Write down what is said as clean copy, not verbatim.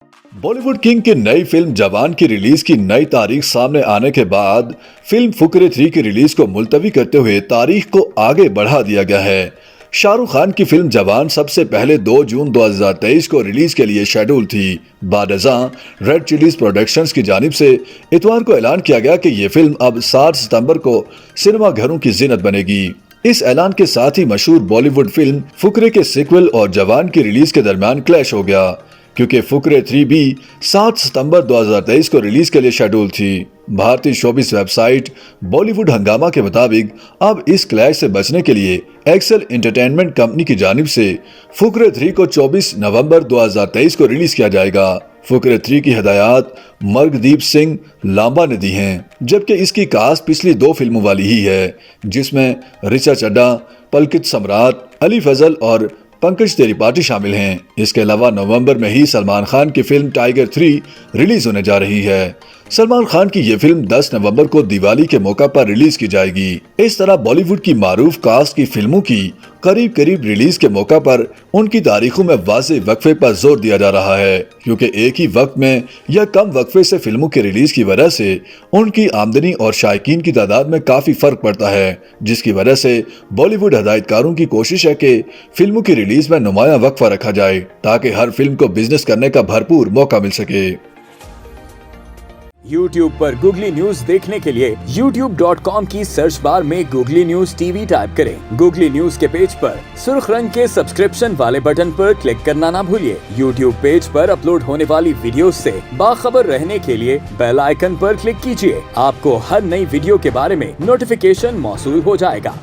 Bollywood king की नई film जवान की रिलीज की नई तारीख सामने आने के बाद फिल्म फुकरे 3 की रिलीज को मुलतवी करते हुए तारीख को आगे बढ़ा दिया गया है। शाहरुख खान की फिल्म जवान सबसे पहले 2 जून 2023 को रिलीज के लिए शेड्यूल थी। बाद रेड चिलीज प्रोडक्शंस की जानिब से इतवार को ऐलान किया गया कि ये फिल्म अब 7 सितंबर को सिनेमा घरों की जीनत बनेगी। इस ऐलान के साथ ही मशहूर बॉलीवुड फिल्म फुकरे के सीक्वल और जवान की रिलीज के दरमियान क्लैश हो गया, क्योंकि फुकरे 3 भी 7 सितंबर 2023 को रिलीज के लिए शेड्यूल थी। भारतीय शोबिस वेबसाइट बॉलीवुड हंगामा के मुताबिक अब इस क्लैश से बचने के लिए एक्सेल एंटरटेनमेंट कंपनी की जानिब से फुकरे 3 को 24 नवंबर 2023 को रिलीज किया जाएगा। फुकरे 3 की हिदायत मर्गदीप सिंह लांबा ने दी हैं, जबकि इसकी कास्ट पिछली 2 फिल्मों वाली ही है, जिसमें ऋचा चड्ढा, पलकित सम्राट, अली फजल और पंकज त्रिपाठी शामिल हैं। इसके अलावा नवंबर में ही सलमान खान की फिल्म टाइगर 3 रिलीज होने जा रही है। सलमान खान की ये फिल्म 10 नवंबर को दिवाली के मौका पर रिलीज की जाएगी। इस तरह बॉलीवुड की मारूफ कास्ट की फिल्मों की करीब करीब रिलीज के मौका पर उनकी तारीखों में वाज़ेह वक्फे पर जोर दिया जा रहा है, क्योंकि एक ही वक्त में या कम वक्फे से फिल्मों की रिलीज की वजह से उनकी आमदनी और शायकीन की तादाद में काफी फर्क पड़ता है, जिसकी वजह से बॉलीवुड हदायतकारों की कोशिश है कि फिल्मों की रिलीज में नुमाया वक्फा रखा जाए, ताकि हर फिल्म को बिजनेस करने का भरपूर मौका मिल सके। YouTube पर गूगली न्यूज देखने के लिए youtube.com की सर्च बार में गूगली न्यूज टीवी टाइप करें। गूगली न्यूज के पेज पर सुर्ख रंग के सब्सक्रिप्शन वाले बटन पर क्लिक करना ना भूलिए। YouTube पेज पर अपलोड होने वाली वीडियोस से बाखबर रहने के लिए बेल आइकन पर क्लिक कीजिए। आपको हर नई वीडियो के बारे में नोटिफिकेशन मौसूल हो जाएगा।